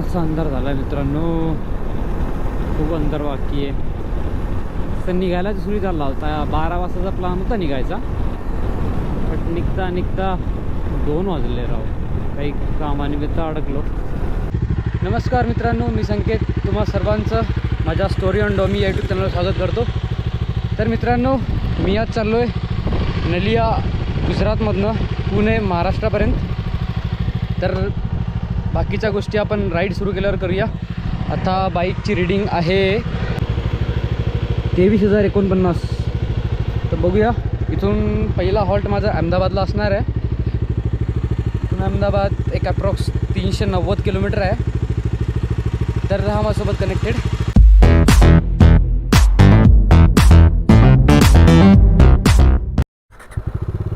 बराचसा अंधार झाला आहे मित्रांनो, खूप अंधार बाकी आहे. तर निघायला सुरू झाला होता, 12 वाजताचा प्लॅन होता निघायचा, बट निघता निघता 2 वाजले राव, काही कामानिमित्त अडकलो. नमस्कार मित्रांनो, मी संकेत तुम्हा सर्वांचं माझ्या स्टोरी ऑन डॉमी यूट्यूब चॅनलवर स्वागत करतो. तर मित्रांनो, मी आज चाललो आहे नलिया गुजरातमधनं पुणे महाराष्ट्रापर्यंत. तर बाकीच्या गोष्टी आपण राईड सुरू केल्यावर करूया. आता बाईकची रीडिंग आहे 23,049. तर बघूया, इथून पहिला हॉल्ट माझा अहमदाबादला असणार आहे. इथून अहमदाबाद एक अप्रॉक्स 390 किलोमीटर आहे. तर राहा माझ्यासोबत कनेक्टेड.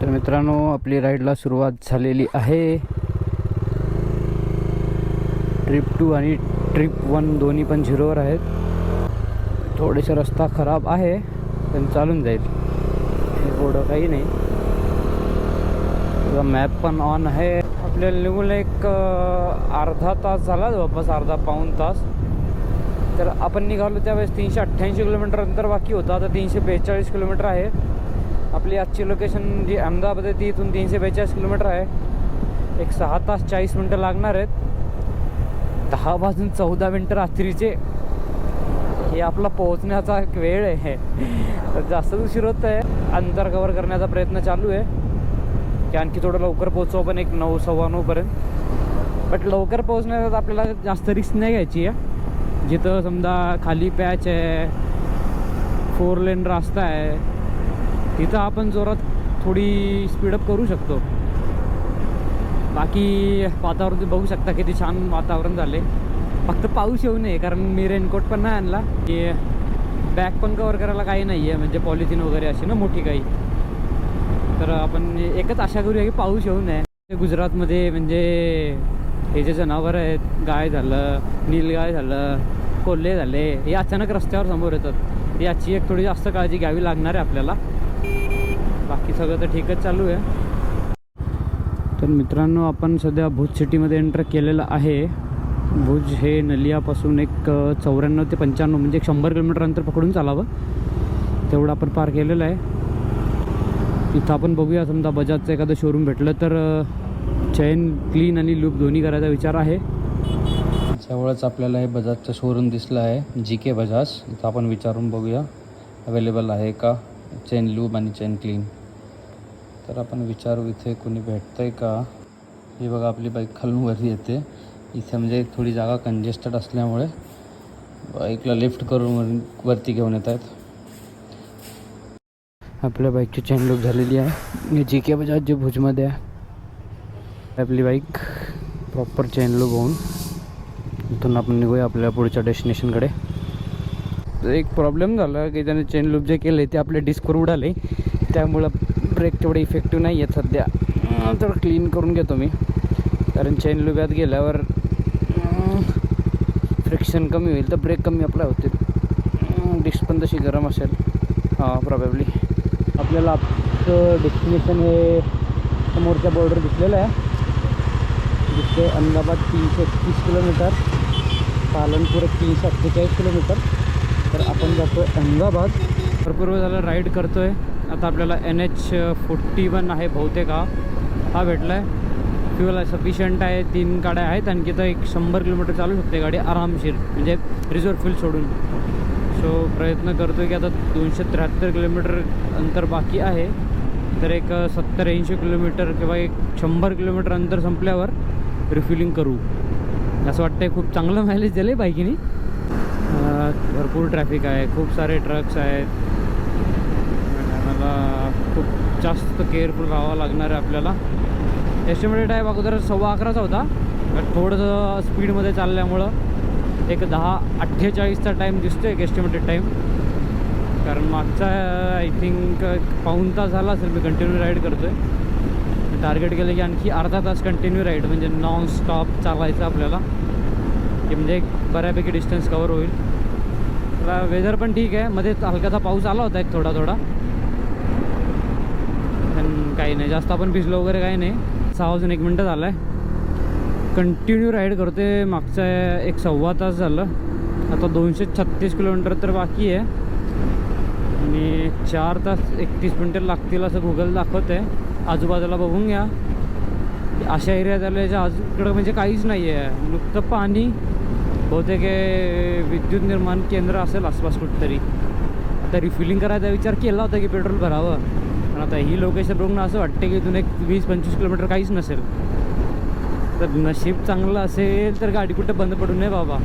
तर मित्रांनो, आपली राईडला सुरुवात झालेली आहे. ट्रिप 2 आणि ट्रिप 1 दोन्ही पण 0वर आहेत. थोडेसे रस्ता खराब आहे पण चालून जाईल, एवढं काही नाही. मॅप पण ऑन आहे. आपल्याला निघून एक अर्धा तास झाला, जवळपास अर्धा पाऊण तास. तर आपण निघालो त्यावेळेस 388 किलोमीटर अंतर बाकी होतं. आता 342 किलोमीटर आहे. आपली आजची लोकेशन जी अहमदाबाद आहे ती इथून 342 किलोमीटर आहे. एक 6 तास 40 मिनटं लागणार आहेत. 10 वाजून 14 मिनटं रात्रीचे हे आपला पोहोचण्याचा एक वेळ आहे. तर जास्त उशीर होत आहे. अंतर कवर करण्याचा प्रयत्न चालू आहे की आणखी थोडं लवकर पोहोचू आपण, एक 9 सव्वा 9पर्यंत. बट लवकर पोहोचण्याचा आपल्याला जास्त रिस्क नाही घ्यायची आहे. जिथं समजा खाली पॅच आहे, 4 लेन रस्ता आहे, तिथं आपण जोरात थोडी स्पीडअप करू शकतो. बाकी वातावरण बघू शकता, किती छान वातावरण झाले. फक्त पाऊस येऊ नये, कारण मी रेनकोट पण नाही आणला. की बॅग पण कवर करायला काही नाही आहे, म्हणजे पॉलिथिन वगैरे अशी ना मोठी काही. तर आपण एकच आशा करूया की पाऊस येऊ नये. गुजरातमध्ये म्हणजे हे जे जनावर आहेत, गाय झालं, नीलगाय झालं, कोल्हे झाले, हे अचानक रस्त्यावर समोर येतात. याची एक थोडी जास्त काळजी घ्यावी लागणार आहे आपल्याला. बाकी सगळं तर ठीकच चालू आहे. तर मित्रांनो, आपण सध्या भुज सिटीमध्ये एंटर केलेलं आहे. भुज हे नलियापासून एक 94 ते 95 म्हणजे एक 100 किलोमीटर अंतर पकडून चालावं, तेवढं आपण पार केलेलं आहे. इथं आपण बघूया, समजा बजाजचं एखादं शोरूम भेटलं तर चेन क्लीन आणि लूप दोन्ही करायचा विचार आहे. जवळच आपल्याला हे बजाजचं शोरूम दिसलं आहे, GK बजाज. इथं आपण विचारून बघूया अवेलेबल आहे का चेन लूप आणि चेन क्लीन. तर आपण विचारू इथे कोणी भेटतं आहे का. हे बघा, आपली बाईक खालून वरती येते. इथे म्हणजे थोडी जागा कंजेस्टेड असल्यामुळे बाईकला लिफ्ट करून वरती घेऊन येत आहेत. आपल्या बाईकची चेन लूप झालेली आहे. हे GK बजाज जे भुजमध्ये आहे. आपली बाईक प्रॉपर चेन लूप होऊन इथून आपण निघूया आपल्या पुढच्या डेस्टिनेशनकडे. तर एक प्रॉब्लेम झाला की त्याने चेन लूप जे केले ते आपले डिस्कवर उडाले, त्यामुळं ब्रेक तेवढे इफेक्टिव्ह नाही आहेत सध्या. तर क्लीन करून घेतो मी, कारण चेन लूब्यात गेल्यावर फ्रिक्शन कमी होईल तर ब्रेक कमी अप्लाय होतील. डिस्क पण तशी गरम असेल प्रॉबेबली. आपल्याला आपलं डेस्टिनेशन हे समोरच्या बॉर्डर दिसलेलं आहे. जिथे अहमदाबाद 331 किलोमीटर, पालनपूर 348 किलोमीटर. तर आपण जातो अहमदाबाद. भरपूर वेळ झाला राईड करतो आहे. आता आपल्याला NH41 आहे बहुतेक हा भेटला आहे. फ्युअल आहे, सफिशियंट आहे. 3 गाड्या आहेत, आणखी तर एक 100 किलोमीटर चालू शकते गाडी आरामशीर, म्हणजे रिझर्व फ्युल सोडून. सो प्रयत्न करतो आहे की आता 273 किलोमीटर अंतर बाकी आहे. तर एक 70-80 किलोमीटर किंवा एक 100 किलोमीटर अंतर संपल्यावर रिफ्युलिंग करू असं वाटतं. खूप चांगलं मायलेज दिलं आहे बाईकीने. भरपूर ट्रॅफिक आहे, खूप सारे ट्रक्स आहेत. मला खूप जास्त केअरफुल राहावं लागणार आहे आपल्याला. एस्टिमेटेड टाईम अगोदर 11:15 होता, बट थोडंसं स्पीडमध्ये चालल्यामुळं एक 10:48चा टाईम दिसतो एक एस्टिमेटेड टाईम. कारण मागचा आय थिंक पाऊण तास झाला असेल मी कंटिन्यू राईड करतो आहे. टार्गेट केलं की आणखी अर्धा तास कंटिन्यू राईड, म्हणजे नॉन स्टॉप चालायचं आपल्याला, की म्हणजे एक बऱ्यापैकी डिस्टन्स कवर होईल. त्याला वेदर पण ठीक आहे. मध्ये हलकासा पाऊस आला होता एक थोडा थोडा, पण काही नाही जास्त आपण भिजलो वगैरे काही नाही. 6 वाजून 1 मिनटं झालं आहे. कंटिन्यू राईड करते मागचा एक सव्वा तास झालं. आता 236 किलोमीटर तर बाकी आहे आणि 4 तास 31 मिनटं लागतील असं गुगल दाखवत आहे. आजूबाजूला बघून घ्या, अशा एरियात आल्याच्या आजूकडं म्हणजे काहीच नाही आहे, नुकतं पाणी. बहुतेक विद्युत निर्माण केंद्र असेल आसपास कुठंतरी. आता रिफिलिंग करायचा विचार केला होता की पेट्रोल भरावं, पण आता ही लोकेशन बघून असं वाटते की इथून एक 20-25 किलोमीटर काहीच नसेल. तर नशीब चांगलं असेल तर गाडी कुठं बंद पडू नये बाबा,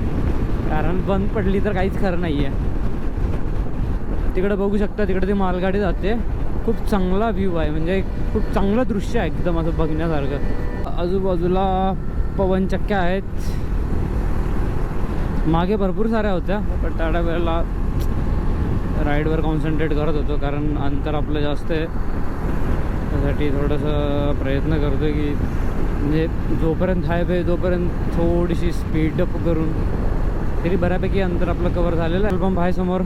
कारण बंद पडली तर काहीच खरं नाही आहे. तिकडं बघू शकता, तिकडे ती मालगाडी जाते. खूप चांगला व्ह्यू आहे, म्हणजे खूप चांगलं दृश्य आहे एकदम असं बघण्यासारखं. आजूबाजूला पवनचक्क्या आहेत, मागे भरपूर साऱ्या होत्या, पण त्या वेळेला राईडवर कॉन्सन्ट्रेट करत होतो कारण अंतर आपलं जास्त आहे. त्यासाठी थोडंसं प्रयत्न करतो की म्हणजे जोपर्यंत हायवे तोपर्यंत थोडीशी स्पीडअप करून तरी बऱ्यापैकी अंतर आपलं कवर झालेलं आहे. पंप आहे समोर.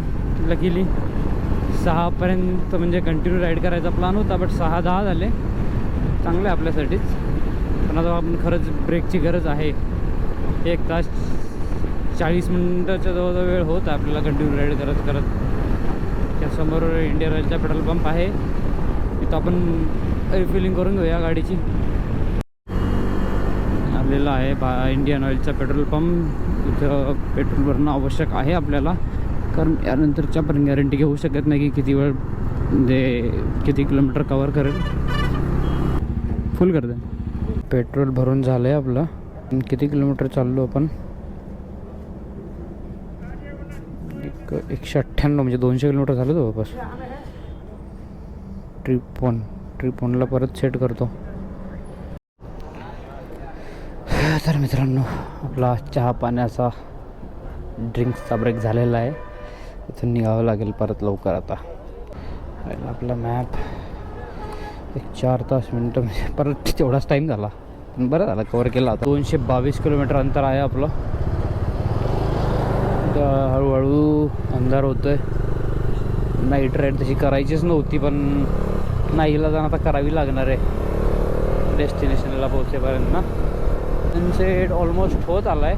लकीली 6पर्यंत म्हणजे कंटिन्यू राईड करायचा प्लॅन होता, बट 6-10 झाले. चांगलं आहे आपल्यासाठीच, पण आता आपण खरंच ब्रेकची गरज आहे. 1 तास 40 मिनटाच्या जवळजवळ वेळ होता आपल्याला कंटिन्यू राईड करत करत. त्यासमोर इंडियन ऑइलचा पेट्रोल पंप आहे, तिथं आपण रिफिलिंग करून घेऊया गाडीची. आलेला आहे इंडियन ऑइलचा पेट्रोल पंप. इथं पेट्रोल भरणं आवश्यक आहे आपल्याला, कारण यानंतरच्या पण गॅरंटी घेऊ शकत नाही की किती वेळ म्हणजे किती किलोमीटर कवर करेल. फुल कर दे. पेट्रोल भरून झालं आहे आपलं. किती किलोमीटर चाललो आपण? 198 म्हणजे 200 किलोमीटर झालं जवळपास. ट्रिप वनला परत सेट करतो. तर मित्रांनो, आपला चहा पाण्याचा ड्रिंक्सचा ब्रेक झालेला आहे. इथून निघावं लागेल परत लवकर. आता आपला मॅप 4 तास मिनटं म्हणजे परत तेवढाच टाईम झाला, पण बरं झालं कवर केला. आता 222 किलोमीटर अंतर आहे आपलं. हळूहळू अंधार होतो आहे. नाईट राईड तशी करायचीच नव्हती, पण नाहीला जाणं आता करावी लागणार आहे डेस्टिनेशनला पोहोचेपर्यंत ना. सनसेट ऑलमोस्ट होत आला आहे.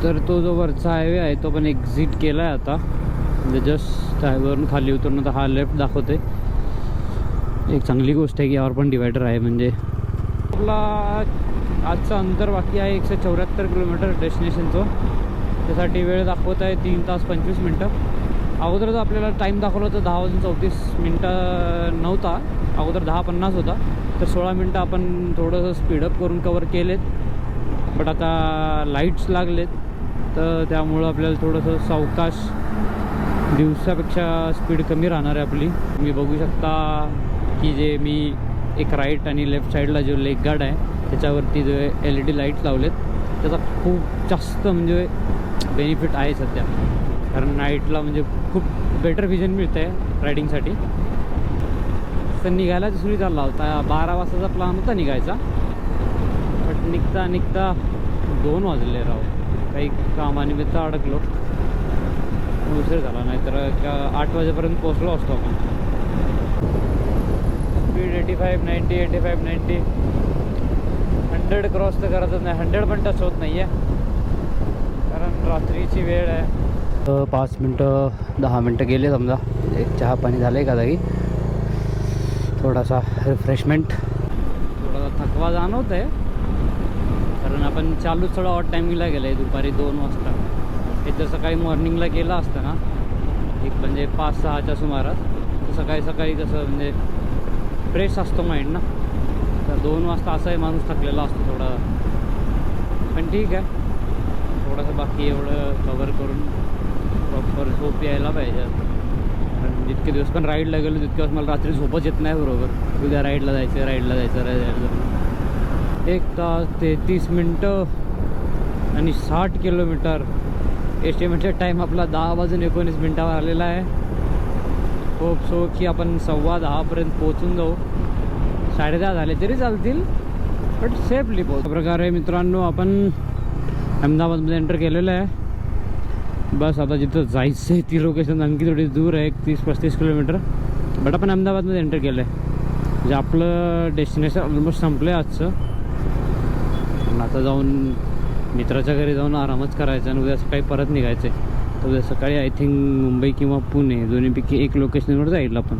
तर तो जो वरचा हायवे आहे तो पण एक्झिट केला आहे आता. म्हणजे जस्ट हायवेवरून खाली उतरून आता हा लेफ्ट दाखवते. एक चांगली गोष्ट आहे की यावर पण डिवायडर आहे. म्हणजे आपला आजचं अंतर बाकी आहे 174 किलोमीटर डेस्टिनेशनचं. त्यासाठी वेळ दाखवत आहे 3 तास 25 मिनटं. अगोदर जर आपल्याला टाईम दाखवला तर 10 वाजून 34 मिनटं नव्हता, अगोदर 10:50 होता. तर 16 मिनटं आपण थोडंसं स्पीडअप करून कवर केलेत. बट आता लाईट्स लागलेत तर त्यामुळं आपल्याला थोडंसं सावकाश, दिवसापेक्षा स्पीड कमी राहणार आहे आपली. तुम्ही बघू शकता की जे मी एक राईट आणि लेफ्ट साईडला जो लेग गार्ड आहे त्याच्यावरती जो LED लाईट्स लावलेत, त्याचा खूप जास्त म्हणजे बेनिफिट आहे सध्या. कारण नाईटला म्हणजे खूप बेटर विजन मिळतं आहे रायडिंगसाठी. तर निघायला सुरू चालला होता, 12 वाजताचा प्लॅन होता निघायचा, बट निघता 2 वाजले राव. काही कामानिमित्त अडकलो, उशीर झाला. नाहीतर 8 वाजेपर्यंत पोचलो असतो आपण. स्पीड 85, 90, 85, 90. 100 क्रॉस तर करतच नाही. 100 पण टच होत नाही आहे, कारण रात्रीची वेळ आहे. 5 मिनटं 10 मिनटं गेले समजा. एक चहा पाणी झालं आहे का जागी, थोडासा रिफ्रेशमेंट, थोडासा थकवा जाणवत आहे. कारण आपण चालूच थोडा ऑट टायमिंगला गेलं आहे दुपारी 2 वाजता. हे जर सकाळी मॉर्निंगला गेलं असतं ना, एक म्हणजे 5-6च्या सुमारास, तर सकाळी कसं म्हणजे फ्रेश असतो माइंड ना. तर 2 वाजता असाही माणूस थकलेला असतो थोडा. पण ठीक आहे, थोडंसं बाकी एवढं कवर करून प्रॉपर झोप यायला पाहिजे. कारण जितके दिवस पण राईडला गेलो तितके दिवस मला रात्री झोपच येत नाही बरोबर. उद्या राईडला जायचं. 1 तास 33 मिनटं आणि 60 किलोमीटर. एस्टिमेटेड टाईम आपला 10 वाजून 19 मिनटावर आलेला आहे. होप सो की आपण 10:15पर्यंत पोहोचून जाऊ. 10:30 झाले तरी चालतील, बट सेफली पोहोच. प्रकारे मित्रांनो आपण अहमदाबादमध्ये एंटर केलेलं आहे. बस आता जिथं जायचं आहे ती लोकेशन आणखी थोडी दूर आहे, 30-35 किलोमीटर. बट आपण अहमदाबादमध्ये एंटर केलं आहे. म्हणजे आपलं डेस्टिनेशन ऑलमोस्ट संपलं आहे आजचं. कारण आता जाऊन मित्राच्या घरी जाऊन आरामच करायचा आणि उद्या सकाळी परत निघायचं आहे. तर उद्या सकाळी आय थिंक मुंबई किंवा पुणे दोन्हीपैकी एक लोकेशनवर जाईल आपण.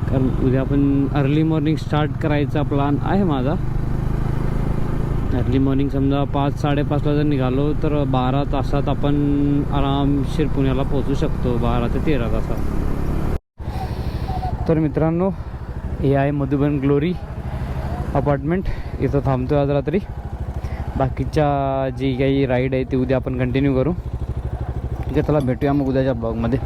कारण उद्या आपण अर्ली मॉर्निंग स्टार्ट करायचा प्लॅन आहे माझा. अर्ली मॉर्निंग समजा 5-5:30ला जर निघालो तर 12 तासात आपण आरामशीर पुण्याला पोहोचू शकतो, 12 ते 13 तासात. तर मित्रांनो, हे आहे मधुबन ग्लोरी अपार्टमेंट. इथं थांबतो आज रात्री. बाकीच्या जी काही राईड आहे ती उद्या आपण कंटिन्यू करू. ठीक आहे, चला भेटूया मग उद्याच्या ब्लॉगमध्ये.